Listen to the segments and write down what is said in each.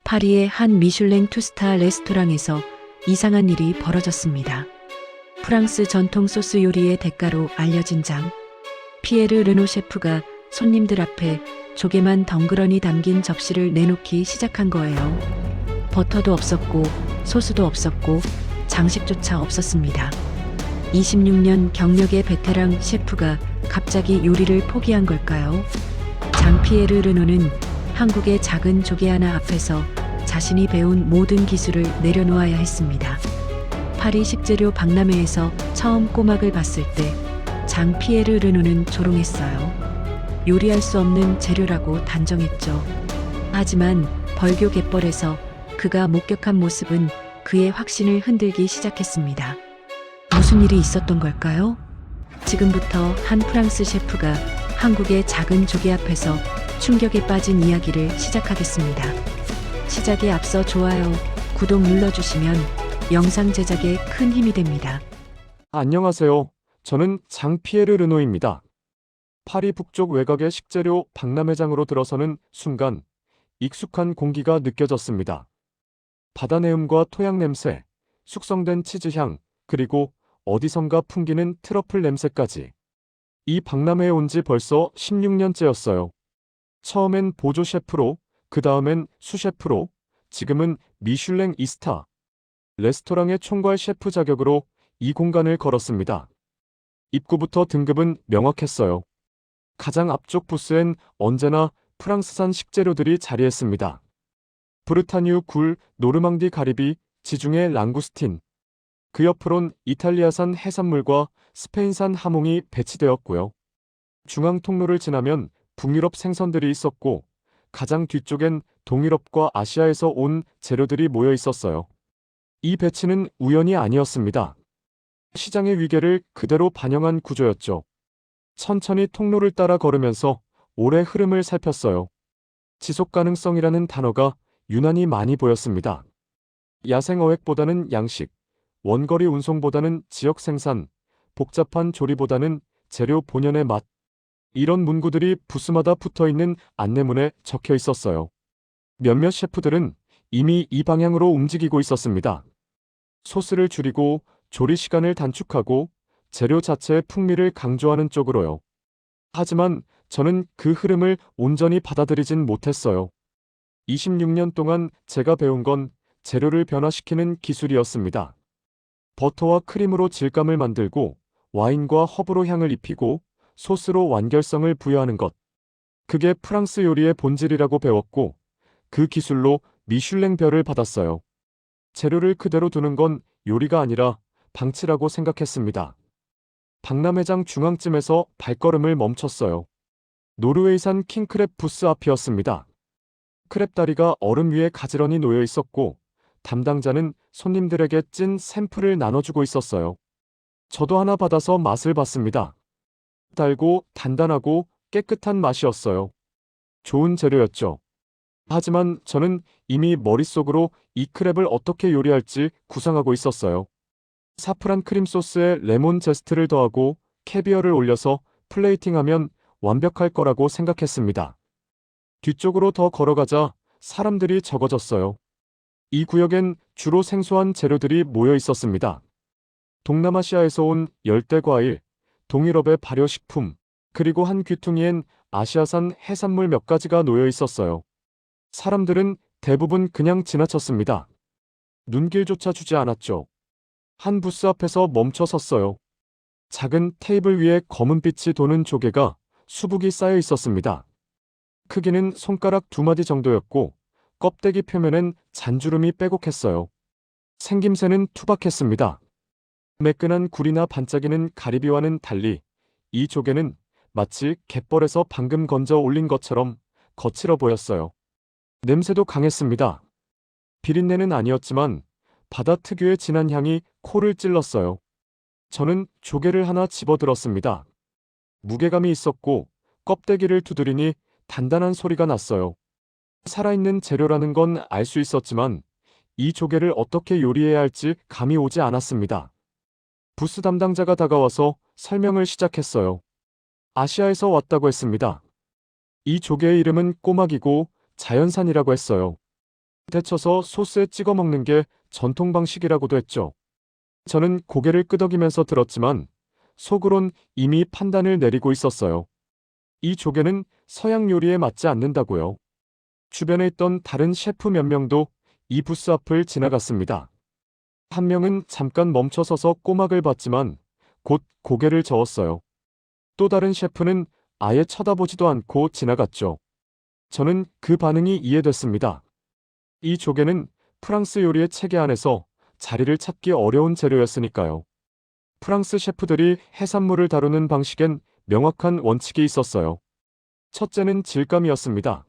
파리의 한 미슐랭 투스타 레스토랑에서 이상한 일이 벌어졌습니다. 프랑스 전통 소스 요리의 대가로 알려진 장 피에르 르노 셰프가 손님들 앞에 조개만 덩그러니 담긴 접시를 내놓기 시작한 거예요. 버터도 없었고 소스도 없었고 장식조차 없었습니다. 26년 경력의 베테랑 셰프가 갑자기 요리를 포기한 걸까요? 장 피에르 르노는 한국의 작은 조개 하나 앞에서 자신이 배운 모든 기술을 내려놓아야 했습니다. 파리 식재료 박람회에서 처음 꼬막을 봤을 때 장 피에르 르노는 조롱했어요. 요리할 수 없는 재료라고 단정했죠. 하지만 벌교 갯벌에서 그가 목격한 모습은 그의 확신을 흔들기 시작했습니다. 무슨 일이 있었던 걸까요? 지금부터 한 프랑스 셰프가 한국의 작은 조개 앞에서 충격에 빠진 이야기를 시작하겠습니다. 시작에 앞서 좋아요, 구독 눌러주시면 영상 제작에 큰 힘이 됩니다. 안녕하세요. 저는 장 피에르 르노입니다. 파리 북쪽 외곽의 식재료 박람회장으로 들어서는 순간 익숙한 공기가 느껴졌습니다. 바다 내음과 토양 냄새, 숙성된 치즈향, 그리고 어디선가 풍기는 트러플 냄새까지. 이 박람회에 온 지 벌써 16년째였어요. 처음엔 보조 셰프로, 그 다음엔 수셰프로, 지금은 미슐랭 이스타 레스토랑의 총괄 셰프 자격으로 이 공간을 걸었습니다. 입구부터 등급은 명확했어요. 가장 앞쪽 부스엔 언제나 프랑스산 식재료들이 자리했습니다. 브르타뉴 굴, 노르망디 가리비, 지중해 랑구스틴. 그 옆으론 이탈리아산 해산물과 스페인산 하몽이 배치되었고요. 중앙 통로를 지나면 북유럽 생선들이 있었고 가장 뒤쪽엔 동유럽과 아시아에서 온 재료들이 모여 있었어요. 이 배치는 우연이 아니었습니다. 시장의 위계를 그대로 반영한 구조였죠. 천천히 통로를 따라 걸으면서 오래 흐름을 살폈어요. 지속 가능성이라는 단어가 유난히 많이 보였습니다. 야생 어획보다는 양식, 원거리 운송보다는 지역 생산, 복잡한 조리보다는 재료 본연의 맛. 이런 문구들이 부스마다 붙어있는 안내문에 적혀 있었어요. 몇몇 셰프들은 이미 이 방향으로 움직이고 있었습니다. 소스를 줄이고 조리 시간을 단축하고 재료 자체의 풍미를 강조하는 쪽으로요. 하지만 저는 그 흐름을 온전히 받아들이진 못했어요. 26년 동안 제가 배운 건 재료를 변화시키는 기술이었습니다. 버터와 크림으로 질감을 만들고 와인과 허브로 향을 입히고 소스로 완결성을 부여하는 것. 그게 프랑스 요리의 본질이라고 배웠고 그 기술로 미슐랭 별을 받았어요. 재료를 그대로 두는 건 요리가 아니라 방치라고 생각했습니다. 박람회장 중앙쯤에서 발걸음을 멈췄어요. 노르웨이산 킹크랩 부스 앞이었습니다. 크랩 다리가 얼음 위에 가지런히 놓여 있었고 담당자는 손님들에게 찐 샘플을 나눠주고 있었어요. 저도 하나 받아서 맛을 봤습니다. 달고 단단하고 깨끗한 맛이었어요. 좋은 재료였죠. 하지만 저는 이미 머릿속으로 이 크랩을 어떻게 요리할지 구상하고 있었어요. 사프란 크림 소스에 레몬 제스트를 더하고 캐비어를 올려서 플레이팅하면 완벽할 거라고 생각했습니다. 뒤쪽으로 더 걸어가자 사람들이 적어졌어요. 이 구역엔 주로 생소한 재료들이 모여 있었습니다. 동남아시아에서 온 열대과일, 동유럽의 발효식품, 그리고 한 귀퉁이엔 아시아산 해산물 몇 가지가 놓여 있었어요. 사람들은 대부분 그냥 지나쳤습니다. 눈길조차 주지 않았죠. 한 부스 앞에서 멈춰 섰어요. 작은 테이블 위에 검은빛이 도는 조개가 수북이 쌓여 있었습니다. 크기는 손가락 2마디 정도였고 껍데기 표면엔 잔주름이 빼곡했어요. 생김새는 투박했습니다. 매끈한 굴이나 반짝이는 가리비와는 달리 이 조개는 마치 갯벌에서 방금 건져 올린 것처럼 거칠어 보였어요. 냄새도 강했습니다. 비린내는 아니었지만 바다 특유의 진한 향이 코를 찔렀어요. 저는 조개를 하나 집어들었습니다. 무게감이 있었고 껍데기를 두드리니 단단한 소리가 났어요. 살아있는 재료라는 건 알 수 있었지만 이 조개를 어떻게 요리해야 할지 감이 오지 않았습니다. 부스 담당자가 다가와서 설명을 시작했어요. 아시아에서 왔다고 했습니다. 이 조개의 이름은 꼬막이고 자연산이라고 했어요. 데쳐서 소스에 찍어 먹는 게 전통 방식이라고도 했죠. 저는 고개를 끄덕이면서 들었지만 속으론 이미 판단을 내리고 있었어요. 이 조개는 서양 요리에 맞지 않는다고요. 주변에 있던 다른 셰프 몇 명도 이 부스 앞을 지나갔습니다. 한 명은 잠깐 멈춰서서 꼬막을 봤지만 곧 고개를 저었어요. 또 다른 셰프는 아예 쳐다보지도 않고 지나갔죠. 저는 그 반응이 이해됐습니다. 이 조개는 프랑스 요리의 체계 안에서 자리를 찾기 어려운 재료였으니까요. 프랑스 셰프들이 해산물을 다루는 방식엔 명확한 원칙이 있었어요. 첫째는 질감이었습니다.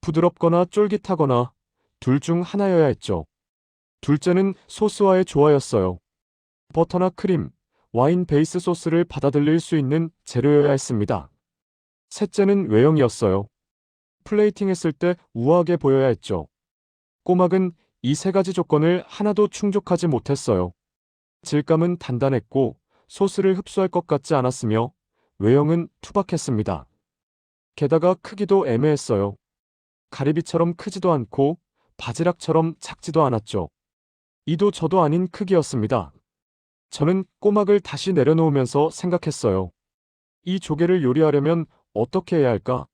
부드럽거나 쫄깃하거나 둘 중 하나여야 했죠. 둘째는 소스와의 조화였어요. 버터나 크림, 와인 베이스 소스를 받아들일 수 있는 재료여야 했습니다. 셋째는 외형이었어요. 플레이팅 했을 때 우아하게 보여야 했죠. 꼬막은 이 세 가지 조건을 하나도 충족하지 못했어요. 질감은 단단했고 소스를 흡수할 것 같지 않았으며 외형은 투박했습니다. 게다가 크기도 애매했어요. 가리비처럼 크지도 않고 바지락처럼 작지도 않았죠. 이도 저도 아닌 크기였습니다. 저는 꼬막을 다시 내려놓으면서 생각했어요. 이 조개를 요리하려면 어떻게 해야 할까?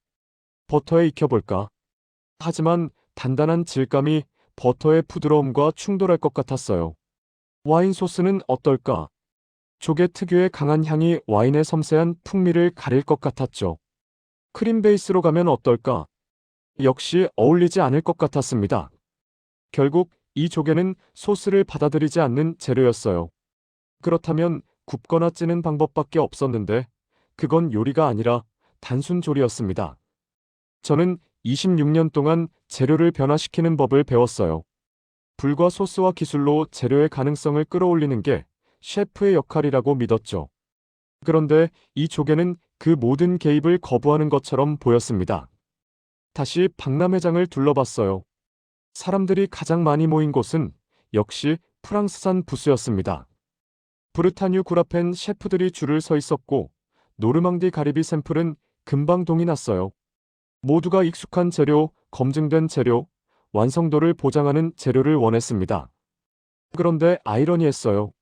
버터에 익혀볼까? 하지만 단단한 질감이 버터의 부드러움과 충돌할 것 같았어요. 와인 소스는 어떨까? 조개 특유의 강한 향이 와인의 섬세한 풍미를 가릴 것 같았죠. 크림 베이스로 가면 어떨까? 역시 어울리지 않을 것 같았습니다. 결국 이 조개는 소스를 받아들이지 않는 재료였어요. 그렇다면 굽거나 찌는 방법밖에 없었는데 그건 요리가 아니라 단순 조리였습니다. 저는 26년 동안 재료를 변화시키는 법을 배웠어요. 불과 소스와 기술로 재료의 가능성을 끌어올리는 게 셰프의 역할이라고 믿었죠. 그런데 이 조개는 그 모든 개입을 거부하는 것처럼 보였습니다. 다시 박람회장을 둘러봤어요. 사람들이 가장 많이 모인 곳은 역시 프랑스산 부스였습니다. 브르타뉴 굴 앞엔 셰프들이 줄을 서 있었고 노르망디 가리비 샘플은 금방 동이 났어요. 모두가 익숙한 재료, 검증된 재료, 완성도를 보장하는 재료를 원했습니다. 그런데 아이러니했어요.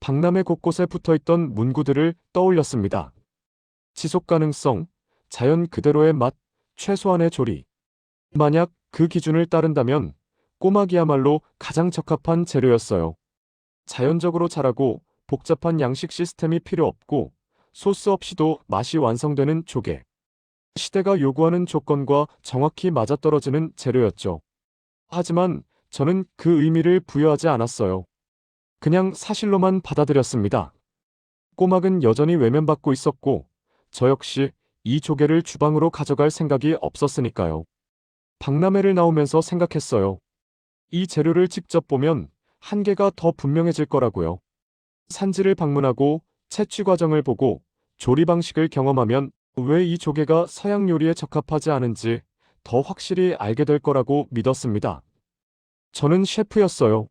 박람회 곳곳에 붙어있던 문구들을 떠올렸습니다. 지속 가능성, 자연 그대로의 맛, 최소한의 조리. 만약 그 기준을 따른다면 꼬막이야말로 가장 적합한 재료였어요. 자연적으로 자라고 복잡한 양식 시스템이 필요 없고 소스 없이도 맛이 완성되는 조개. 시대가 요구하는 조건과 정확히 맞아떨어지는 재료였죠. 하지만 저는 그 의미를 부여하지 않았어요. 그냥 사실로만 받아들였습니다. 꼬막은 여전히 외면받고 있었고 저 역시 이 조개를 주방으로 가져갈 생각이 없었으니까요. 박람회를 나오면서 생각했어요. 이 재료를 직접 보면 한계가 더 분명해질 거라고요. 산지를 방문하고 채취 과정을 보고 조리 방식을 경험하면 왜 이 조개가 서양 요리에 적합하지 않은지 더 확실히 알게 될 거라고 믿었습니다. 저는 셰프였어요.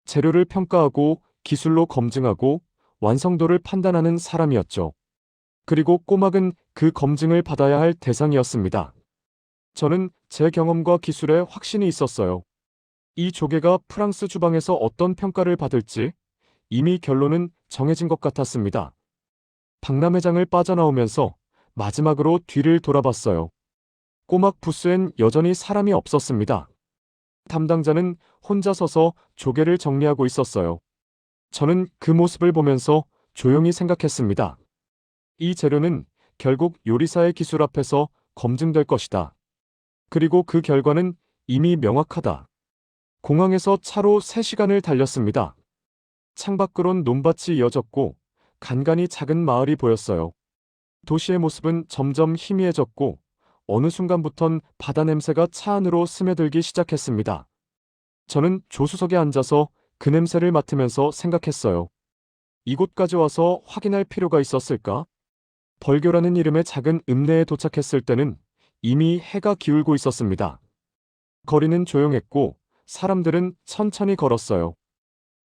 재료를 평가하고 기술로 검증하고 완성도를 판단하는 사람이었죠. 그리고 꼬막은 그 검증을 받아야 할 대상이었습니다. 저는 제 경험과 기술에 확신이 있었어요. 이 조개가 프랑스 주방에서 어떤 평가를 받을지 이미 결론은 정해진 것 같았습니다. 박람회장을 빠져나오면서 마지막으로 뒤를 돌아봤어요. 꼬막 부스엔 여전히 사람이 없었습니다. 담당자는 혼자 서서 조개를 정리하고 있었어요. 저는 그 모습을 보면서 조용히 생각했습니다. 이 재료는 결국 요리사의 기술 앞에서 검증될 것이다. 그리고 그 결과는 이미 명확하다. 공항에서 차로 3시간을 달렸습니다. 창밖으론 논밭이 이어졌고 간간이 작은 마을이 보였어요. 도시의 모습은 점점 희미해졌고 어느 순간부턴 바다 냄새가 차 안으로 스며들기 시작했습니다. 저는 조수석에 앉아서 그 냄새를 맡으면서 생각했어요. 이곳까지 와서 확인할 필요가 있었을까? 벌교라는 이름의 작은 읍내에 도착했을 때는 이미 해가 기울고 있었습니다. 거리는 조용했고 사람들은 천천히 걸었어요.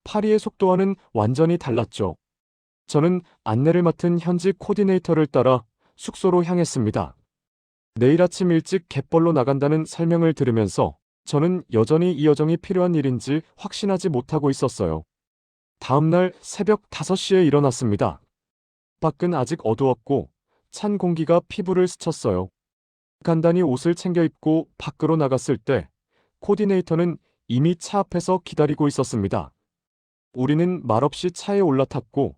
파리의 속도와는 완전히 달랐죠. 저는 안내를 맡은 현지 코디네이터를 따라 숙소로 향했습니다. 내일 아침 일찍 갯벌로 나간다는 설명을 들으면서 저는 여전히 이 여정이 필요한 일인지 확신하지 못하고 있었어요. 다음 날 새벽 5시에 일어났습니다. 밖은 아직 어두웠고 찬 공기가 피부를 스쳤어요. 간단히 옷을 챙겨 입고 밖으로 나갔을 때 코디네이터는 이미 차 앞에서 기다리고 있었습니다. 우리는 말없이 차에 올라탔고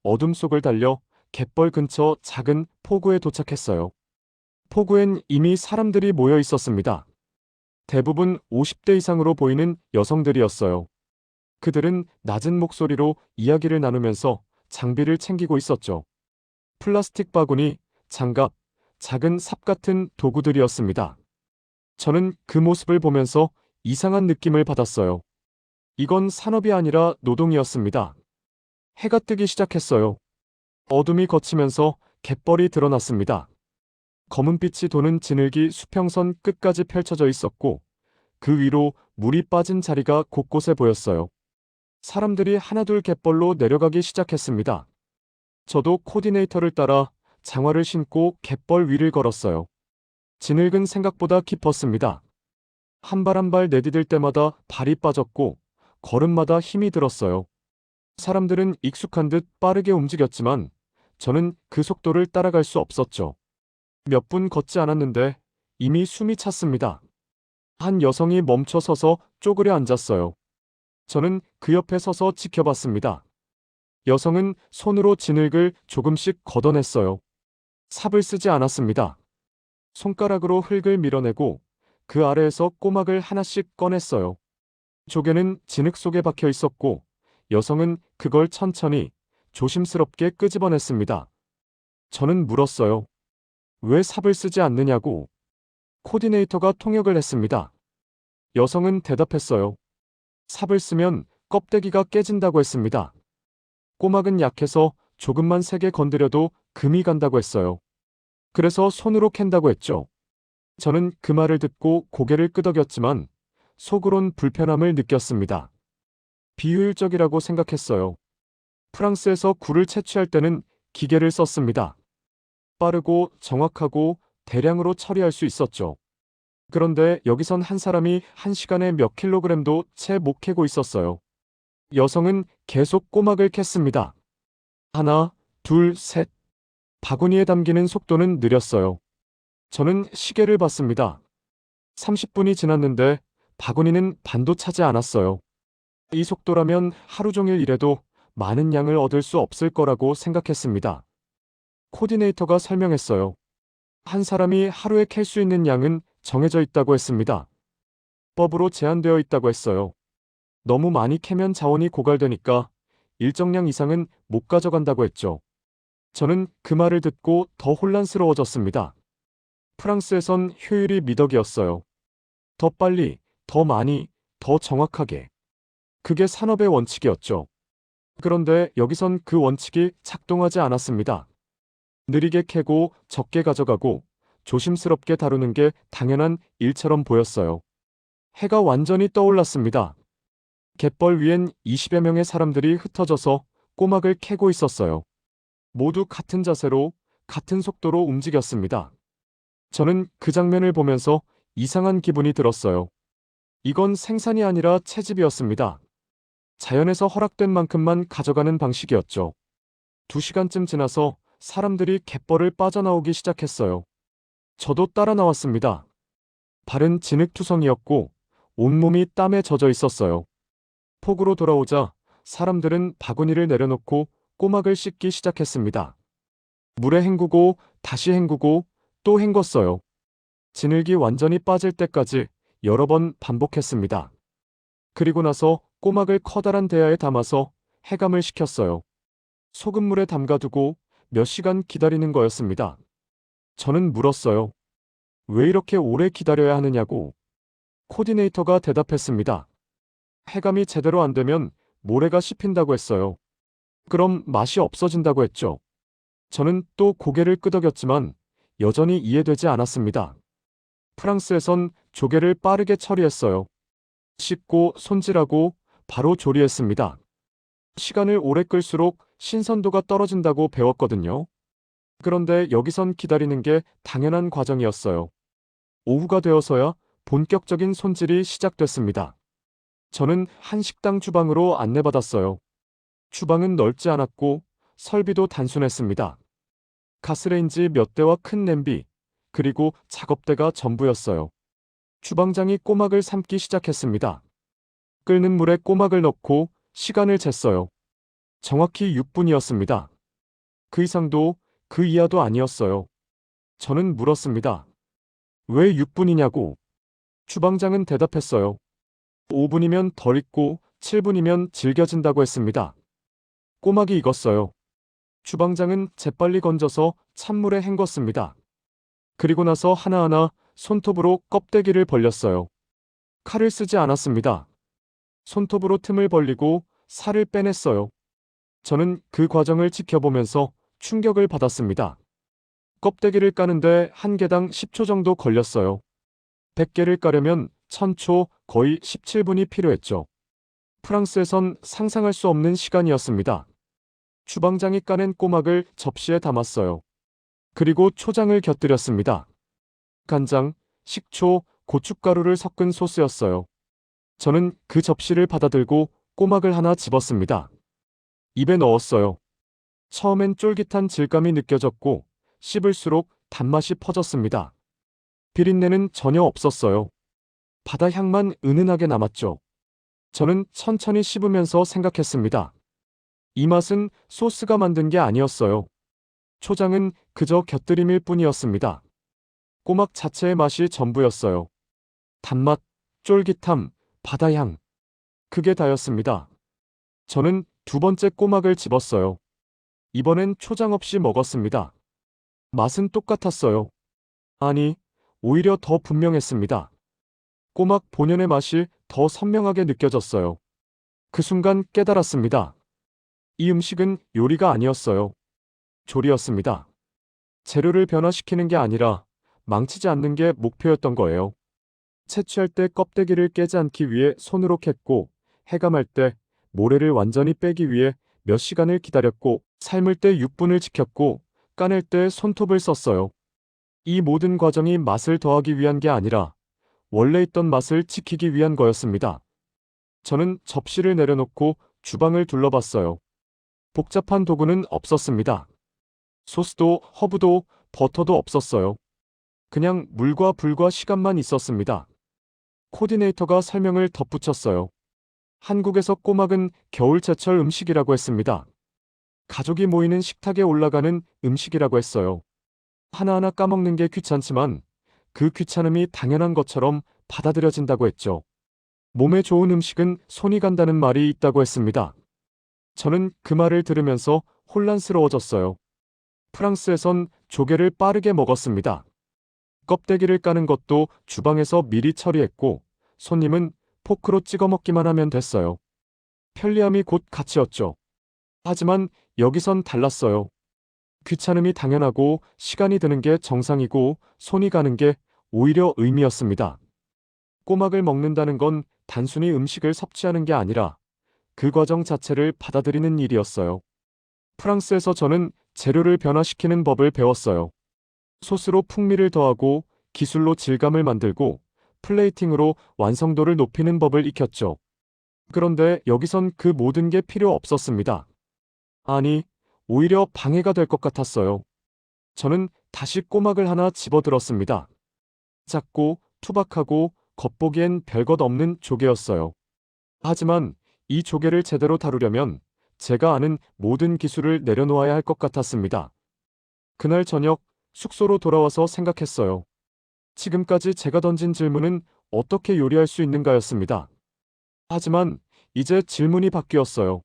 어둠 속을 달려 갯벌 근처 작은 포구에 도착했어요. 포구엔 이미 사람들이 모여 있었습니다. 대부분 50대 이상으로 보이는 여성들이었어요. 그들은 낮은 목소리로 이야기를 나누면서 장비를 챙기고 있었죠. 플라스틱 바구니, 장갑, 작은 삽 같은 도구들이었습니다. 저는 그 모습을 보면서 이상한 느낌을 받았어요. 이건 산업이 아니라 노동이었습니다. 해가 뜨기 시작했어요. 어둠이 걷히면서 갯벌이 드러났습니다. 검은빛이 도는 진흙이 수평선 끝까지 펼쳐져 있었고 그 위로 물이 빠진 자리가 곳곳에 보였어요. 사람들이 하나둘 갯벌로 내려가기 시작했습니다. 저도 코디네이터를 따라 장화를 신고 갯벌 위를 걸었어요. 진흙은 생각보다 깊었습니다. 한 발 한 발 내디딜 때마다 발이 빠졌고 걸음마다 힘이 들었어요. 사람들은 익숙한 듯 빠르게 움직였지만 저는 그 속도를 따라갈 수 없었죠. 몇 분 걷지 않았는데 이미 숨이 찼습니다. 한 여성이 멈춰 서서 쪼그려 앉았어요. 저는 그 옆에 서서 지켜봤습니다. 여성은 손으로 진흙을 조금씩 걷어냈어요. 삽을 쓰지 않았습니다. 손가락으로 흙을 밀어내고 그 아래에서 꼬막을 하나씩 꺼냈어요. 조개는 진흙 속에 박혀 있었고 여성은 그걸 천천히 조심스럽게 끄집어냈습니다. 저는 물었어요. 왜 삽을 쓰지 않느냐고. 코디네이터가 통역을 했습니다. 여성은 대답했어요. 삽을 쓰면 껍데기가 깨진다고 했습니다. 꼬막은 약해서 조금만 세게 건드려도 금이 간다고 했어요. 그래서 손으로 캔다고 했죠. 저는 그 말을 듣고 고개를 끄덕였지만 속으론 불편함을 느꼈습니다. 비효율적이라고 생각했어요. 프랑스에서 굴을 채취할 때는 기계를 썼습니다. 빠르고 정확하고 대량으로 처리할 수 있었죠. 그런데 여기선 한 사람이 한 시간에 몇 킬로그램도 채 못 캐고 있었어요. 여성은 계속 꼬막을 캤습니다. 하나, 둘, 셋. 바구니에 담기는 속도는 느렸어요. 저는 시계를 봤습니다. 30분이 지났는데 바구니는 반도 차지 않았어요. 이 속도라면 하루 종일 일해도 많은 양을 얻을 수 없을 거라고 생각했습니다. 코디네이터가 설명했어요. 한 사람이 하루에 캘 수 있는 양은 정해져 있다고 했습니다. 법으로 제한되어 있다고 했어요. 너무 많이 캐면 자원이 고갈되니까 일정량 이상은 못 가져간다고 했죠. 저는 그 말을 듣고 더 혼란스러워졌습니다. 프랑스에선 효율이 미덕이었어요. 더 빨리, 더 많이, 더 정확하게. 그게 산업의 원칙이었죠. 그런데 여기선 그 원칙이 작동하지 않았습니다. 느리게 캐고 적게 가져가고 조심스럽게 다루는 게 당연한 일처럼 보였어요. 해가 완전히 떠올랐습니다. 갯벌 위엔 20여 명의 사람들이 흩어져서 꼬막을 캐고 있었어요. 모두 같은 자세로, 같은 속도로 움직였습니다. 저는 그 장면을 보면서 이상한 기분이 들었어요. 이건 생산이 아니라 채집이었습니다. 자연에서 허락된 만큼만 가져가는 방식이었죠. 2시간쯤 지나서 사람들이 갯벌을 빠져나오기 시작했어요. 저도 따라 나왔습니다. 발은 진흙투성이었고 온몸이 땀에 젖어 있었어요. 폭우로 돌아오자 사람들은 바구니를 내려놓고 꼬막을 씻기 시작했습니다. 물에 헹구고 다시 헹구고 또 헹궜어요. 진흙이 완전히 빠질 때까지 여러 번 반복했습니다. 그리고 나서 꼬막을 커다란 대야에 담아서 해감을 시켰어요. 소금물에 담가두고 몇 시간 기다리는 거였습니다. 저는 물었어요. 왜 이렇게 오래 기다려야 하느냐고. 코디네이터가 대답했습니다. 해감이 제대로 안 되면 모래가 씹힌다고 했어요. 그럼 맛이 없어진다고 했죠. 저는 또 고개를 끄덕였지만 여전히 이해되지 않았습니다. 프랑스에선 조개를 빠르게 처리했어요. 씻고 손질하고 바로 조리했습니다. 시간을 오래 끌수록 신선도가 떨어진다고 배웠거든요. 그런데 여기선 기다리는 게 당연한 과정이었어요. 오후가 되어서야 본격적인 손질이 시작됐습니다. 저는 한 식당 주방으로 안내받았어요. 주방은 넓지 않았고 설비도 단순했습니다. 가스레인지 몇 대와 큰 냄비, 그리고 작업대가 전부였어요. 주방장이 꼬막을 삶기 시작했습니다. 끓는 물에 꼬막을 넣고 시간을 쟀어요. 정확히 6분이었습니다. 그 이상도 그 이하도 아니었어요. 저는 물었습니다. 왜 6분이냐고. 주방장은 대답했어요. 5분이면 덜 익고 7분이면 질겨진다고 했습니다. 꼬막이 익었어요. 주방장은 재빨리 건져서 찬물에 헹궜습니다. 그리고 나서 하나하나 손톱으로 껍데기를 벌렸어요. 칼을 쓰지 않았습니다. 손톱으로 틈을 벌리고 살을 빼냈어요. 저는 그 과정을 지켜보면서 충격을 받았습니다. 껍데기를 까는데 한 개당 10초 정도 걸렸어요. 100개를 까려면 1000초, 거의 17분이 필요했죠. 프랑스에선 상상할 수 없는 시간이었습니다. 주방장이 까낸 꼬막을 접시에 담았어요. 그리고 초장을 곁들였습니다. 간장, 식초, 고춧가루를 섞은 소스였어요. 저는 그 접시를 받아들고 꼬막을 하나 집었습니다. 입에 넣었어요. 처음엔 쫄깃한 질감이 느껴졌고 씹을수록 단맛이 퍼졌습니다. 비린내는 전혀 없었어요. 바다 향만 은은하게 남았죠. 저는 천천히 씹으면서 생각했습니다. 이 맛은 소스가 만든 게 아니었어요. 초장은 그저 곁들임일 뿐이었습니다. 꼬막 자체의 맛이 전부였어요. 단맛, 쫄깃함, 바다향. 그게 다였습니다. 저는 두 번째 꼬막을 집었어요. 이번엔 초장 없이 먹었습니다. 맛은 똑같았어요. 아니, 오히려 더 분명했습니다. 꼬막 본연의 맛이 더 선명하게 느껴졌어요. 그 순간 깨달았습니다. 이 음식은 요리가 아니었어요. 조리였습니다. 재료를 변화시키는 게 아니라 망치지 않는 게 목표였던 거예요. 채취할 때 껍데기를 깨지 않기 위해 손으로 캤고, 해감할 때 모래를 완전히 빼기 위해 몇 시간을 기다렸고, 삶을 때 6분을 지켰고, 까낼 때 손톱을 썼어요. 이 모든 과정이 맛을 더하기 위한 게 아니라 원래 있던 맛을 지키기 위한 거였습니다. 저는 접시를 내려놓고 주방을 둘러봤어요. 복잡한 도구는 없었습니다. 소스도 허브도 버터도 없었어요. 그냥 물과 불과 시간만 있었습니다. 코디네이터가 설명을 덧붙였어요. 한국에서 꼬막은 겨울제철 음식이라고 했습니다. 가족이 모이는 식탁에 올라가는 음식이라고 했어요. 하나하나 까먹는 게 귀찮지만 그 귀찮음이 당연한 것처럼 받아들여진다고 했죠. 몸에 좋은 음식은 손이 간다는 말이 있다고 했습니다. 저는 그 말을 들으면서 혼란스러워졌어요. 프랑스에선 조개를 빠르게 먹었습니다. 껍데기를 까는 것도 주방에서 미리 처리했고 손님은 포크로 찍어 먹기만 하면 됐어요. 편리함이 곧 가치였죠. 하지만 여기선 달랐어요. 귀찮음이 당연하고 시간이 드는 게 정상이고 손이 가는 게 오히려 의미였습니다. 꼬막을 먹는다는 건 단순히 음식을 섭취하는 게 아니라 그 과정 자체를 받아들이는 일이었어요. 프랑스에서 저는 재료를 변화시키는 법을 배웠어요. 소스로 풍미를 더하고 기술로 질감을 만들고 플레이팅으로 완성도를 높이는 법을 익혔죠. 그런데 여기선 그 모든 게 필요 없었습니다. 아니, 오히려 방해가 될 것 같았어요. 저는 다시 꼬막을 하나 집어들었습니다. 작고 투박하고 겉보기엔 별것 없는 조개였어요. 하지만 이 조개를 제대로 다루려면 제가 아는 모든 기술을 내려놓아야 할 것 같았습니다. 그날 저녁 숙소로 돌아와서 생각했어요. 지금까지 제가 던진 질문은 어떻게 요리할 수 있는가였습니다. 하지만 이제 질문이 바뀌었어요.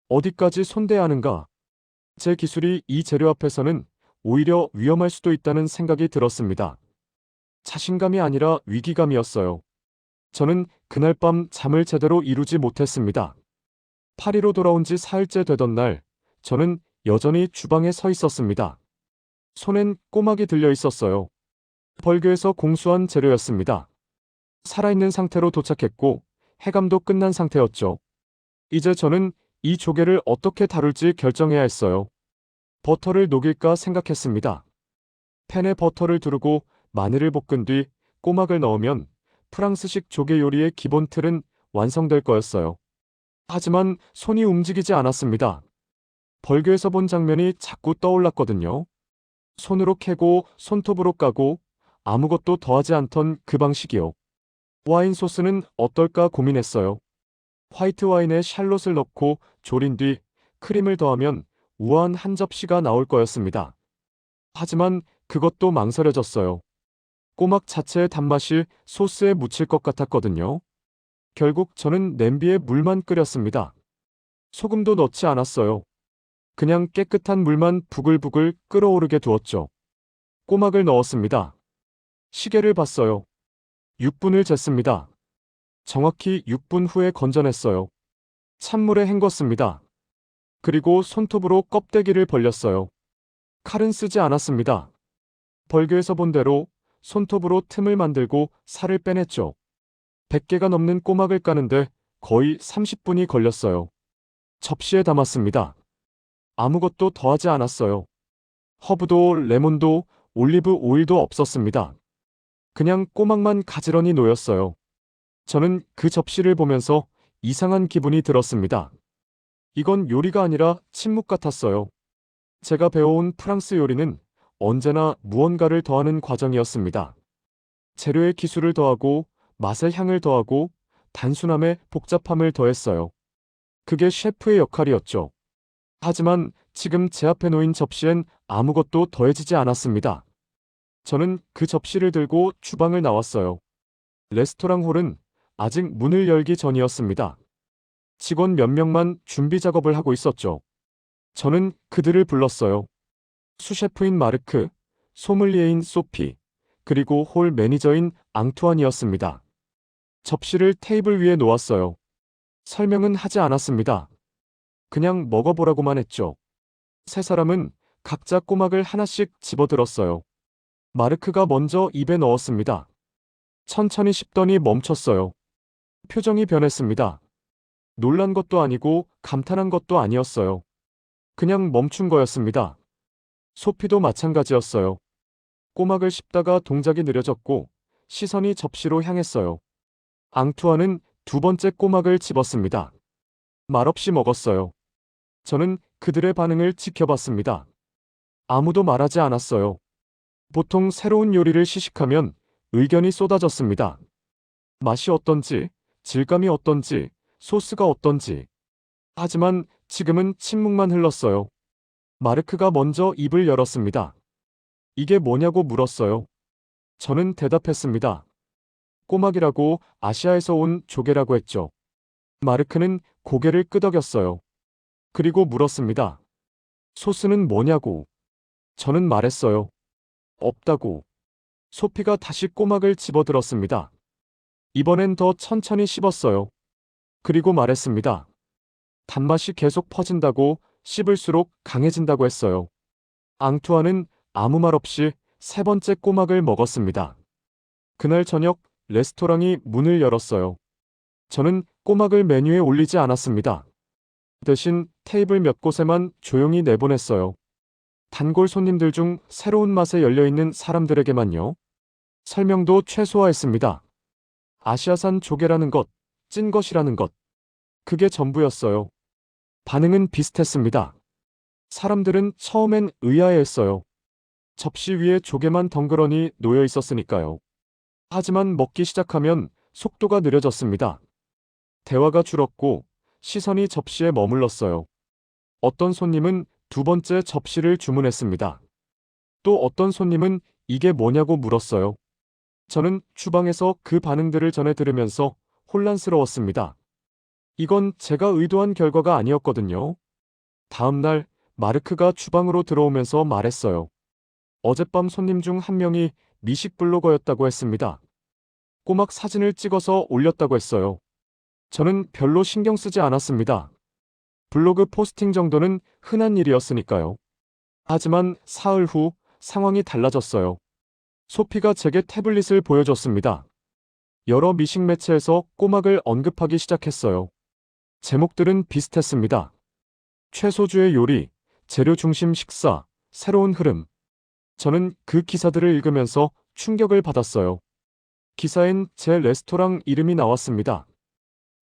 어디까지 손대야 하는가? 제 기술이 이 재료 앞에서는 오히려 위험할 수도 있다는 생각이 들었습니다. 자신감이 아니라 위기감이었어요. 저는 그날 밤 잠을 제대로 이루지 못했습니다. 파리로 돌아온 지 사흘째 되던 날, 저는 여전히 주방에 서 있었습니다. 손엔 꼬막이 들려 있었어요. 벌교에서 공수한 재료였습니다. 살아있는 상태로 도착했고 해감도 끝난 상태였죠. 이제 저는 이 조개를 어떻게 다룰지 결정해야 했어요. 버터를 녹일까 생각했습니다. 팬에 버터를 두르고 마늘을 볶은 뒤 꼬막을 넣으면 프랑스식 조개 요리의 기본 틀은 완성될 거였어요. 하지만 손이 움직이지 않았습니다. 벌교에서 본 장면이 자꾸 떠올랐거든요. 손으로 캐고 손톱으로 까고 아무것도 더하지 않던 그 방식이요. 와인 소스는 어떨까 고민했어요. 화이트 와인에 샬롯을 넣고 졸인 뒤 크림을 더하면 우아한 한 접시가 나올 거였습니다. 하지만 그것도 망설여졌어요. 꼬막 자체의 단맛이 소스에 묻힐 것 같았거든요. 결국 저는 냄비에 물만 끓였습니다. 소금도 넣지 않았어요. 그냥 깨끗한 물만 부글부글 끓어오르게 두었죠. 꼬막을 넣었습니다. 시계를 봤어요. 6분을 쟀습니다. 정확히 6분 후에 건져냈어요. 찬물에 헹궜습니다. 그리고 손톱으로 껍데기를 벌렸어요. 칼은 쓰지 않았습니다. 벌교에서 본 대로 손톱으로 틈을 만들고 살을 빼냈죠. 100개가 넘는 꼬막을 까는데 거의 30분이 걸렸어요. 접시에 담았습니다. 아무것도 더하지 않았어요. 허브도 레몬도 올리브 오일도 없었습니다. 그냥 꼬막만 가지런히 놓였어요. 저는 그 접시를 보면서 이상한 기분이 들었습니다. 이건 요리가 아니라 침묵 같았어요. 제가 배워온 프랑스 요리는 언제나 무언가를 더하는 과정이었습니다. 재료의 기술을 더하고 맛의 향을 더하고 단순함에 복잡함을 더했어요. 그게 셰프의 역할이었죠. 하지만 지금 제 앞에 놓인 접시엔 아무것도 더해지지 않았습니다. 저는 그 접시를 들고 주방을 나왔어요. 레스토랑 홀은 아직 문을 열기 전이었습니다. 직원 몇 명만 준비 작업을 하고 있었죠. 저는 그들을 불렀어요. 수셰프인 마르크, 소믈리에인 소피, 그리고 홀 매니저인 앙투안이었습니다. 접시를 테이블 위에 놓았어요. 설명은 하지 않았습니다. 그냥 먹어보라고만 했죠. 세 사람은 각자 꼬막을 하나씩 집어들었어요. 마르크가 먼저 입에 넣었습니다. 천천히 씹더니 멈췄어요. 표정이 변했습니다. 놀란 것도 아니고 감탄한 것도 아니었어요. 그냥 멈춘 거였습니다. 소피도 마찬가지였어요. 꼬막을 씹다가 동작이 느려졌고 시선이 접시로 향했어요. 앙투아는 두 번째 꼬막을 집었습니다. 말없이 먹었어요. 저는 그들의 반응을 지켜봤습니다. 아무도 말하지 않았어요. 보통 새로운 요리를 시식하면 의견이 쏟아졌습니다. 맛이 어떤지, 질감이 어떤지, 소스가 어떤지. 하지만 지금은 침묵만 흘렀어요. 마르크가 먼저 입을 열었습니다. 이게 뭐냐고 물었어요. 저는 대답했습니다. 꼬막이라고 아시아에서 온 조개라고 했죠. 마르크는 고개를 끄덕였어요. 그리고 물었습니다. 소스는 뭐냐고. 저는 말했어요. 없다고. 소피가 다시 꼬막을 집어들었습니다. 이번엔 더 천천히 씹었어요. 그리고 말했습니다. 단맛이 계속 퍼진다고 씹을수록 강해진다고 했어요. 앙투아는 아무 말 없이 세 번째 꼬막을 먹었습니다. 그날 저녁 레스토랑이 문을 열었어요. 저는 꼬막을 메뉴에 올리지 않았습니다. 대신 테이블 몇 곳에만 조용히 내보냈어요. 단골 손님들 중 새로운 맛에 열려있는 사람들에게만요. 설명도 최소화했습니다. 아시아산 조개라는 것, 찐 것이라는 것. 그게 전부였어요. 반응은 비슷했습니다. 사람들은 처음엔 의아해했어요. 접시 위에 조개만 덩그러니 놓여 있었으니까요. 하지만 먹기 시작하면 속도가 느려졌습니다. 대화가 줄었고 시선이 접시에 머물렀어요. 어떤 손님은 두 번째 접시를 주문했습니다. 또 어떤 손님은 이게 뭐냐고 물었어요. 저는 주방에서 그 반응들을 전해 들으면서 혼란스러웠습니다. 이건 제가 의도한 결과가 아니었거든요. 다음 날 마르크가 주방으로 들어오면서 말했어요. 어젯밤 손님 중 한 명이 미식 블로거였다고 했습니다. 꼬막 사진을 찍어서 올렸다고 했어요. 저는 별로 신경 쓰지 않았습니다. 블로그 포스팅 정도는 흔한 일이었으니까요. 하지만 사흘 후 상황이 달라졌어요. 소피가 제게 태블릿을 보여줬습니다. 여러 미식 매체에서 꼬막을 언급하기 시작했어요. 제목들은 비슷했습니다. 최소주의 요리, 재료 중심 식사, 새로운 흐름. 저는 그 기사들을 읽으면서 충격을 받았어요. 기사엔 제 레스토랑 이름이 나왔습니다.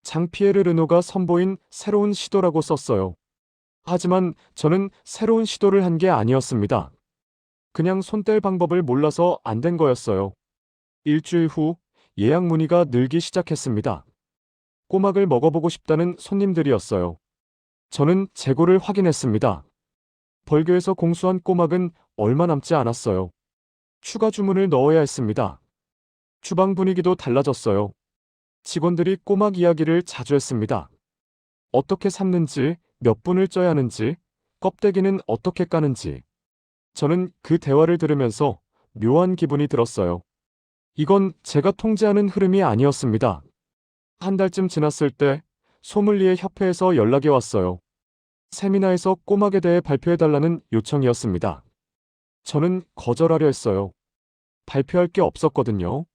장피에르 르노가 선보인 새로운 시도라고 썼어요. 하지만 저는 새로운 시도를 한 게 아니었습니다. 그냥 손 뗄 방법을 몰라서 안 된 거였어요. 일주일 후 예약 문의가 늘기 시작했습니다. 꼬막을 먹어보고 싶다는 손님들이었어요. 저는 재고를 확인했습니다. 벌교에서 공수한 꼬막은 얼마 남지 않았어요. 추가 주문을 넣어야 했습니다. 주방 분위기도 달라졌어요. 직원들이 꼬막 이야기를 자주 했습니다. 어떻게 삶는지, 몇 분을 쪄야 하는지, 껍데기는 어떻게 까는지. 저는 그 대화를 들으면서 묘한 기분이 들었어요. 이건 제가 통제하는 흐름이 아니었습니다. 한 달쯤 지났을 때 소믈리에 협회에서 연락이 왔어요. 세미나에서 꼬막에 대해 발표해달라는 요청이었습니다. 저는 거절하려 했어요. 발표할 게 없었거든요.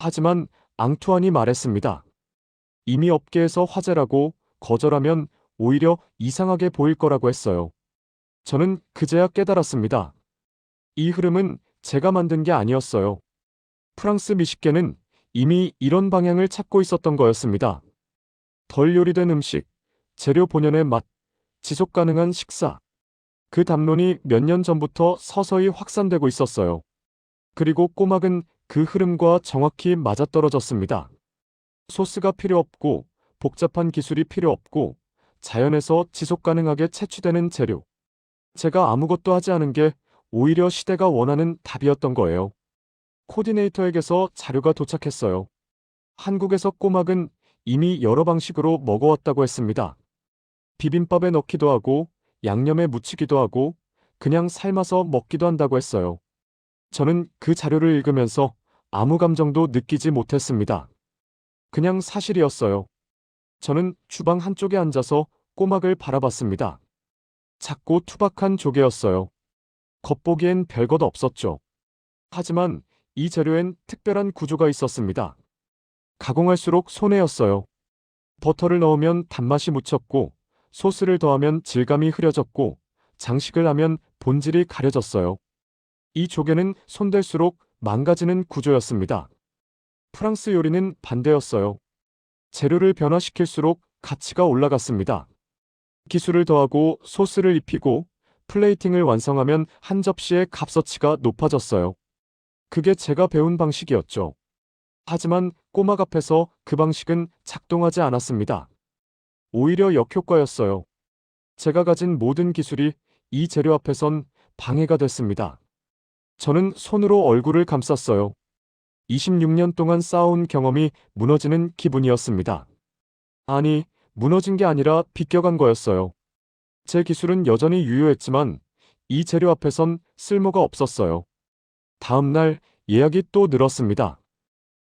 하지만 앙투안이 말했습니다. 이미 업계에서 화제라고 거절하면 오히려 이상하게 보일 거라고 했어요. 저는 그제야 깨달았습니다. 이 흐름은 제가 만든 게 아니었어요. 프랑스 미식계는 이미 이런 방향을 찾고 있었던 거였습니다. 덜 요리된 음식, 재료 본연의 맛, 지속 가능한 식사. 그 담론이 몇 년 전부터 서서히 확산되고 있었어요. 그리고 꼬막은 그 흐름과 정확히 맞아떨어졌습니다. 소스가 필요 없고, 복잡한 기술이 필요 없고, 자연에서 지속 가능하게 채취되는 재료. 제가 아무것도 하지 않은 게 오히려 시대가 원하는 답이었던 거예요. 코디네이터에게서 자료가 도착했어요. 한국에서 꼬막은 이미 여러 방식으로 먹어왔다고 했습니다. 비빔밥에 넣기도 하고, 양념에 묻히기도 하고, 그냥 삶아서 먹기도 한다고 했어요. 저는 그 자료를 읽으면서 아무 감정도 느끼지 못했습니다. 그냥 사실이었어요. 저는 주방 한쪽에 앉아서 꼬막을 바라봤습니다. 작고 투박한 조개였어요. 겉보기엔 별것 없었죠. 하지만 이 재료엔 특별한 구조가 있었습니다. 가공할수록 손해였어요. 버터를 넣으면 단맛이 묻혔고, 소스를 더하면 질감이 흐려졌고, 장식을 하면 본질이 가려졌어요. 이 조개는 손댈수록 망가지는 구조였습니다. 프랑스 요리는 반대였어요. 재료를 변화시킬수록 가치가 올라갔습니다. 기술을 더하고 소스를 입히고 플레이팅을 완성하면 한 접시의 값어치가 높아졌어요. 그게 제가 배운 방식이었죠. 하지만 꼬막 앞에서 그 방식은 작동하지 않았습니다. 오히려 역효과였어요. 제가 가진 모든 기술이 이 재료 앞에선 방해가 됐습니다. 저는 손으로 얼굴을 감쌌어요. 26년 동안 쌓아온 경험이 무너지는 기분이었습니다. 아니, 무너진 게 아니라 비껴간 거였어요. 제 기술은 여전히 유효했지만 이 재료 앞에선 쓸모가 없었어요. 다음 날 예약이 또 늘었습니다.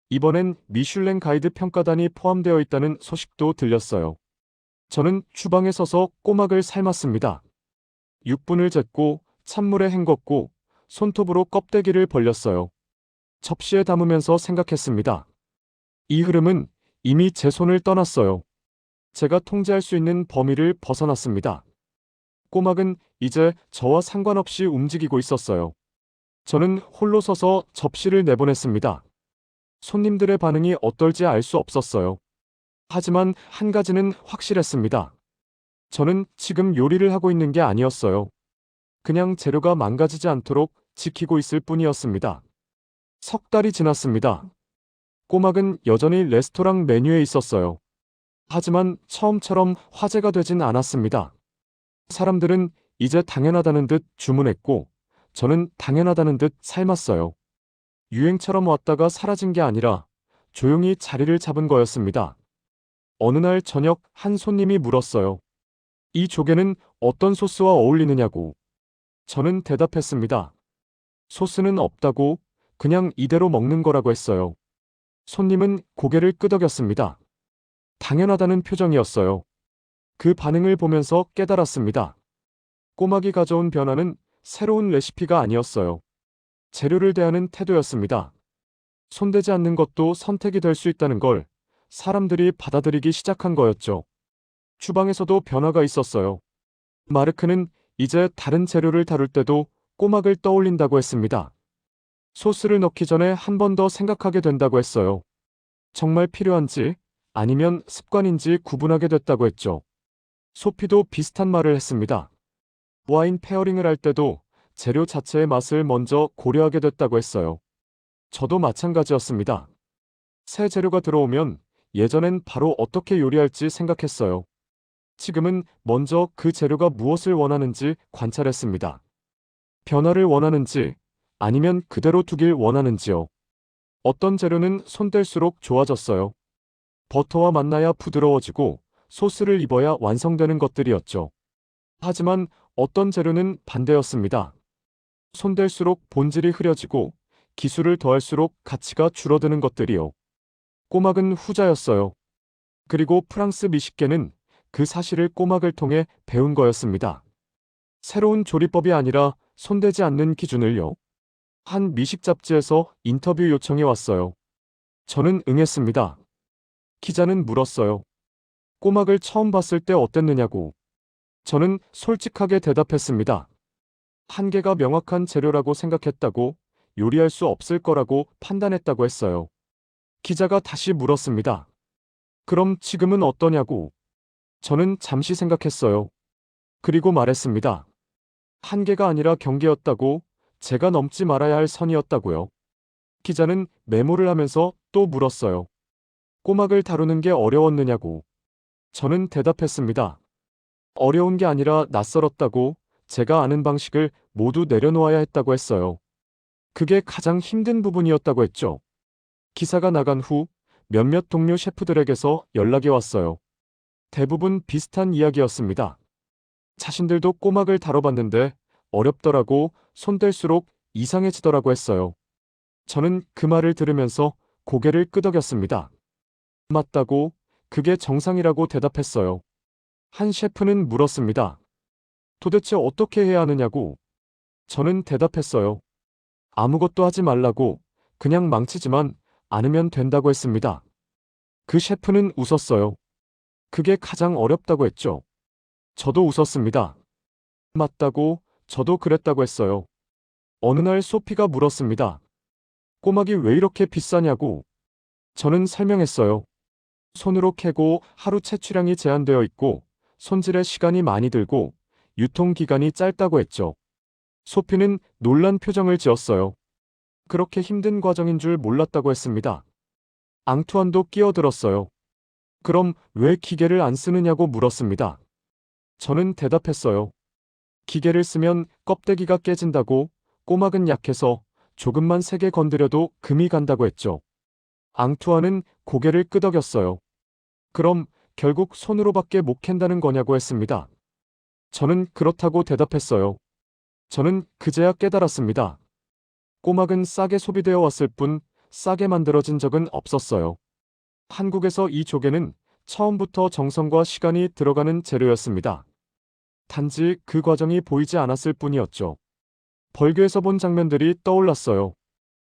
이번엔 미슐랭 가이드 평가단이 포함되어 있다는 소식도 들렸어요. 저는 주방에 서서 꼬막을 삶았습니다. 6분을 쟀고 찬물에 헹궜고 손톱으로 껍데기를 벌렸어요. 접시에 담으면서 생각했습니다. 이 흐름은 이미 제 손을 떠났어요. 제가 통제할 수 있는 범위를 벗어났습니다. 꼬막은 이제 저와 상관없이 움직이고 있었어요. 저는 홀로 서서 접시를 내보냈습니다. 손님들의 반응이 어떨지 알 수 없었어요. 하지만 한 가지는 확실했습니다. 저는 지금 요리를 하고 있는 게 아니었어요. 그냥 재료가 망가지지 않도록 지키고 있을 뿐이었습니다. 석 달이 지났습니다. 꼬막은 여전히 레스토랑 메뉴에 있었어요. 하지만 처음처럼 화제가 되진 않았습니다. 사람들은 이제 당연하다는 듯 주문했고, 저는 당연하다는 듯 삶았어요. 유행처럼 왔다가 사라진 게 아니라 조용히 자리를 잡은 거였습니다. 어느 날 저녁 한 손님이 물었어요. 이 조개는 어떤 소스와 어울리느냐고. 저는 대답했습니다. 소스는 없다고, 그냥 이대로 먹는 거라고 했어요. 손님은 고개를 끄덕였습니다. 당연하다는 표정이었어요. 그 반응을 보면서 깨달았습니다. 꼬막이 가져온 변화는 새로운 레시피가 아니었어요. 재료를 대하는 태도였습니다. 손대지 않는 것도 선택이 될 수 있다는 걸 사람들이 받아들이기 시작한 거였죠. 주방에서도 변화가 있었어요. 마르크는 이제 다른 재료를 다룰 때도 꼬막을 떠올린다고 했습니다. 소스를 넣기 전에 한 번 더 생각하게 된다고 했어요. 정말 필요한지 아니면 습관인지 구분하게 됐다고 했죠. 소피도 비슷한 말을 했습니다. 와인 페어링을 할 때도 재료 자체의 맛을 먼저 고려하게 됐다고 했어요. 저도 마찬가지였습니다. 새 재료가 들어오면 예전엔 바로 어떻게 요리할지 생각했어요. 지금은 먼저 그 재료가 무엇을 원하는지 관찰했습니다. 변화를 원하는지 아니면 그대로 두길 원하는지요. 어떤 재료는 손댈수록 좋아졌어요. 버터와 만나야 부드러워지고 소스를 입어야 완성되는 것들이었죠. 하지만 어떤 재료는 반대였습니다. 손댈수록 본질이 흐려지고 기술을 더할수록 가치가 줄어드는 것들이요. 꼬막은 후자였어요. 그리고 프랑스 미식계는 그 사실을 꼬막을 통해 배운 거였습니다. 새로운 조리법이 아니라 손대지 않는 기준을요. 한 미식 잡지에서 인터뷰 요청이 왔어요. 저는 응했습니다. 기자는 물었어요. 꼬막을 처음 봤을 때 어땠느냐고. 저는 솔직하게 대답했습니다. 한계가 명확한 재료라고 생각했다고, 요리할 수 없을 거라고 판단했다고 했어요. 기자가 다시 물었습니다. 그럼 지금은 어떠냐고. 저는 잠시 생각했어요. 그리고 말했습니다. 한계가 아니라 경계였다고, 제가 넘지 말아야 할 선이었다고요. 기자는 메모를 하면서 또 물었어요. 꼬막을 다루는 게 어려웠느냐고. 저는 대답했습니다. 어려운 게 아니라 낯설었다고, 제가 아는 방식을 모두 내려놓아야 했다고 했어요. 그게 가장 힘든 부분이었다고 했죠. 기사가 나간 후 몇몇 동료 셰프들에게서 연락이 왔어요. 대부분 비슷한 이야기였습니다. 자신들도 꼬막을 다뤄봤는데 어렵더라고, 손댈수록 이상해지더라고 했어요. 저는 그 말을 들으면서 고개를 끄덕였습니다. 맞다고, 그게 정상이라고 대답했어요. 한 셰프는 물었습니다. 도대체 어떻게 해야 하느냐고. 저는 대답했어요. 아무것도 하지 말라고, 그냥 망치지만 않으면 된다고 했습니다. 그 셰프는 웃었어요. 그게 가장 어렵다고 했죠. 저도 웃었습니다. 맞다고, 저도 그랬다고 했어요. 어느 날 소피가 물었습니다. 꼬막이 왜 이렇게 비싸냐고. 저는 설명했어요. 손으로 캐고 하루 채취량이 제한되어 있고, 손질에 시간이 많이 들고, 유통기간이 짧다고 했죠. 소피는 놀란 표정을 지었어요. 그렇게 힘든 과정인 줄 몰랐다고 했습니다. 앙투안도 끼어들었어요. 그럼 왜 기계를 안 쓰느냐고 물었습니다. 저는 대답했어요. 기계를 쓰면 껍데기가 깨진다고, 꼬막은 약해서 조금만 세게 건드려도 금이 간다고 했죠. 앙투안은 고개를 끄덕였어요. 그럼 결국 손으로밖에 못 캔다는 거냐고 했습니다. 저는 그렇다고 대답했어요. 저는 그제야 깨달았습니다. 꼬막은 싸게 소비되어 왔을 뿐 싸게 만들어진 적은 없었어요. 한국에서 이 조개는 처음부터 정성과 시간이 들어가는 재료였습니다. 단지 그 과정이 보이지 않았을 뿐이었죠. 벌교에서 본 장면들이 떠올랐어요.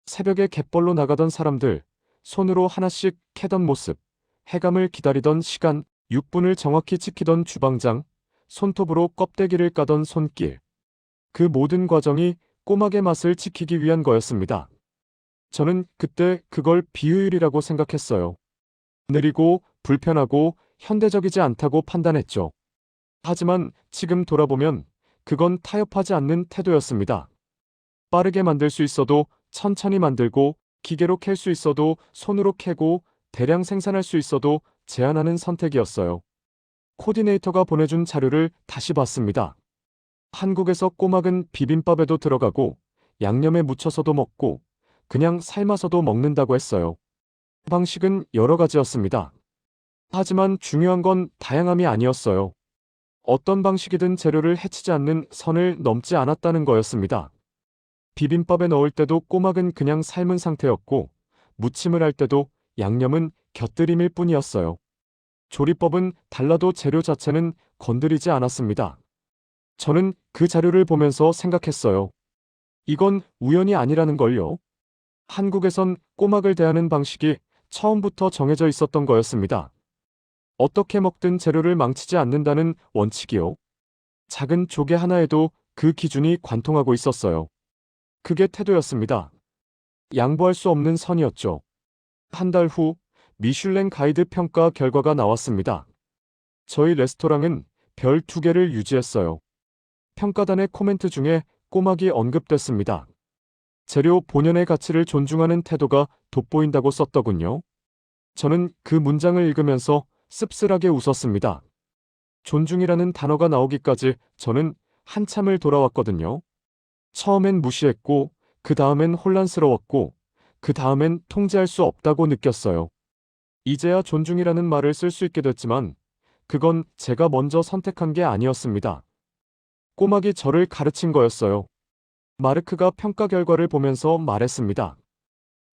새벽에 갯벌로 나가던 사람들, 손으로 하나씩 캐던 모습, 해감을 기다리던 시간, 6분을 정확히 지키던 주방장, 손톱으로 껍데기를 까던 손길. 그 모든 과정이 꼬막의 맛을 지키기 위한 거였습니다. 저는 그때 그걸 비효율이라고 생각했어요. 느리고 불편하고 현대적이지 않다고 판단했죠. 하지만 지금 돌아보면 그건 타협하지 않는 태도였습니다. 빠르게 만들 수 있어도 천천히 만들고, 기계로 캘 수 있어도 손으로 캐고, 대량 생산할 수 있어도 제한하는 선택이었어요. 코디네이터가 보내준 자료를 다시 봤습니다. 한국에서 꼬막은 비빔밥에도 들어가고, 양념에 묻혀서도 먹고, 그냥 삶아서도 먹는다고 했어요. 방식은 여러 가지였습니다. 하지만 중요한 건 다양함이 아니었어요. 어떤 방식이든 재료를 해치지 않는 선을 넘지 않았다는 거였습니다. 비빔밥에 넣을 때도 꼬막은 그냥 삶은 상태였고, 무침을 할 때도 양념은 곁들임일 뿐이었어요. 조리법은 달라도 재료 자체는 건드리지 않았습니다. 저는 그 자료를 보면서 생각했어요. 이건 우연이 아니라는 걸요. 한국에선 꼬막을 대하는 방식이 처음부터 정해져 있었던 거였습니다. 어떻게 먹든 재료를 망치지 않는다는 원칙이요. 작은 조개 하나에도 그 기준이 관통하고 있었어요. 그게 태도였습니다. 양보할 수 없는 선이었죠. 한 달 후 미슐랭 가이드 평가 결과가 나왔습니다. 저희 레스토랑은 별 2개를 유지했어요. 평가단의 코멘트 중에 꼬막이 언급됐습니다. 재료 본연의 가치를 존중하는 태도가 돋보인다고 썼더군요. 저는 그 문장을 읽으면서 씁쓸하게 웃었습니다. 존중이라는 단어가 나오기까지 저는 한참을 돌아왔거든요. 처음엔 무시했고, 그 다음엔 혼란스러웠고, 그 다음엔 통제할 수 없다고 느꼈어요. 이제야 존중이라는 말을 쓸 수 있게 됐지만, 그건 제가 먼저 선택한 게 아니었습니다. 꼬막이 저를 가르친 거였어요. 마르크가 평가 결과를 보면서 말했습니다.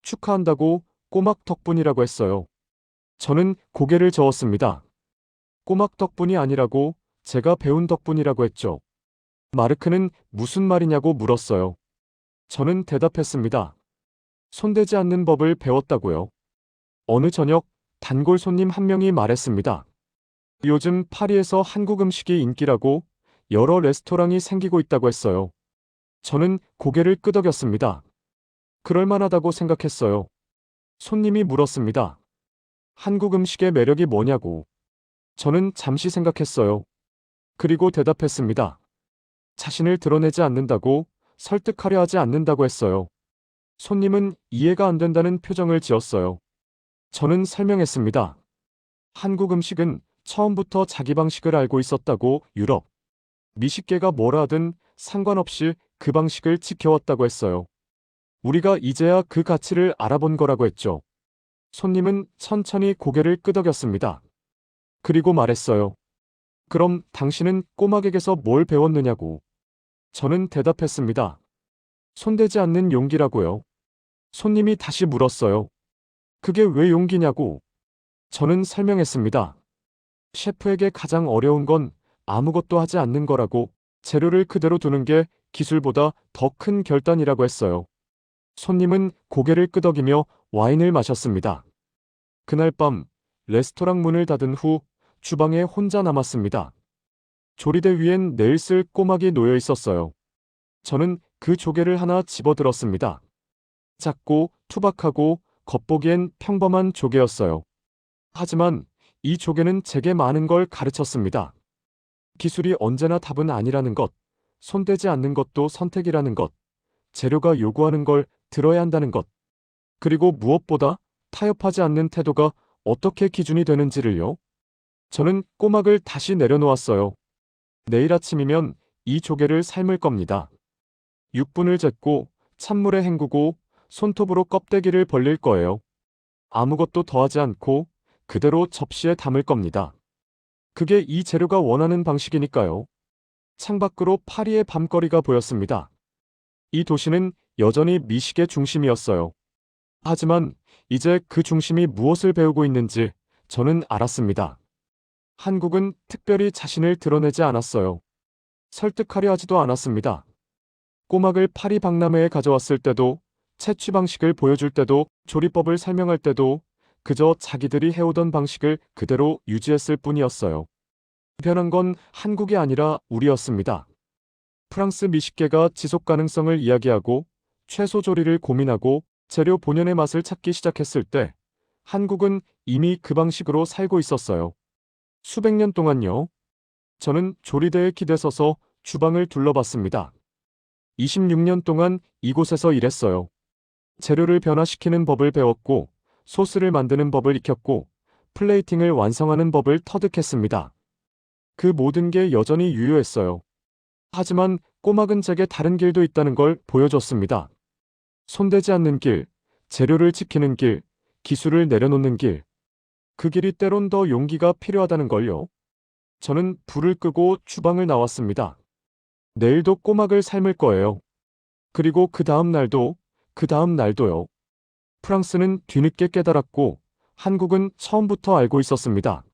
축하한다고 꼬막 덕분이라고 했어요. 저는 고개를 저었습니다. 꼬막 덕분이 아니라고 제가 배운 덕분이라고 했죠. 마르크는 무슨 말이냐고 물었어요. 저는 대답했습니다. 손대지 않는 법을 배웠다고요. 어느 저녁 단골 손님 한 명이 말했습니다. 요즘 파리에서 한국 음식이 인기라고 여러 레스토랑이 생기고 있다고 했어요. 저는 고개를 끄덕였습니다. 그럴 만하다고 생각했어요. 손님이 물었습니다. 한국 음식의 매력이 뭐냐고. 저는 잠시 생각했어요. 그리고 대답했습니다. 자신을 드러내지 않는다고, 설득하려 하지 않는다고 했어요. 손님은 이해가 안 된다는 표정을 지었어요. 저는 설명했습니다. 한국 음식은 처음부터 자기 방식을 알고 있었다고. 유럽 미식계가 뭐라 하든 상관없이 그 방식을 지켜왔다고 했어요. 우리가 이제야 그 가치를 알아본 거라고 했죠. 손님은 천천히 고개를 끄덕였습니다. 그리고 말했어요. 그럼 당신은 꼬막에게서 뭘 배웠느냐고. 저는 대답했습니다. 손대지 않는 용기라고요. 손님이 다시 물었어요. 그게 왜 용기냐고. 저는 설명했습니다. 셰프에게 가장 어려운 건 아무것도 하지 않는 거라고, 재료를 그대로 두는 게 기술보다 더 큰 결단이라고 했어요. 손님은 고개를 끄덕이며 와인을 마셨습니다. 그날 밤 레스토랑 문을 닫은 후 주방에 혼자 남았습니다. 조리대 위엔 내일 쓸 꼬막이 놓여 있었어요. 저는 그 조개를 하나 집어들었습니다. 작고 투박하고 겉보기엔 평범한 조개였어요. 하지만 이 조개는 제게 많은 걸 가르쳤습니다. 기술이 언제나 답은 아니라는 것, 손대지 않는 것도 선택이라는 것, 재료가 요구하는 걸 들어야 한다는 것, 그리고 무엇보다 타협하지 않는 태도가 어떻게 기준이 되는지를요. 저는 꼬막을 다시 내려놓았어요. 내일 아침이면 이 조개를 삶을 겁니다. 6분을 쟀고 찬물에 헹구고 손톱으로 껍데기를 벌릴 거예요. 아무것도 더하지 않고 그대로 접시에 담을 겁니다. 그게 이 재료가 원하는 방식이니까요. 창밖으로 파리의 밤거리가 보였습니다. 이 도시는 여전히 미식의 중심이었어요. 하지만 이제 그 중심이 무엇을 배우고 있는지 저는 알았습니다. 한국은 특별히 자신을 드러내지 않았어요. 설득하려 하지도 않았습니다. 꼬막을 파리 박람회에 가져왔을 때도, 채취 방식을 보여줄 때도, 조리법을 설명할 때도 그저 자기들이 해오던 방식을 그대로 유지했을 뿐이었어요. 변한 건 한국이 아니라 우리였습니다. 프랑스 미식계가 지속 가능성을 이야기하고 채소 조리를 고민하고 재료 본연의 맛을 찾기 시작했을 때 한국은 이미 그 방식으로 살고 있었어요. 수백 년 동안요. 저는 조리대에 기대 서서 주방을 둘러봤습니다. 26년 동안 이곳에서 일했어요. 재료를 변화시키는 법을 배웠고, 소스를 만드는 법을 익혔고, 플레이팅을 완성하는 법을 터득했습니다. 그 모든 게 여전히 유효했어요. 하지만 꼬막은 제게 다른 길도 있다는 걸 보여줬습니다. 손대지 않는 길, 재료를 지키는 길, 기술을 내려놓는 길. 그 길이 때론 더 용기가 필요하다는 걸요. 저는 불을 끄고 주방을 나왔습니다. 내일도 꼬막을 삶을 거예요. 그리고 그 다음 날도, 그 다음 날도요. 프랑스는 뒤늦게 깨달았고, 한국은 처음부터 알고 있었습니다.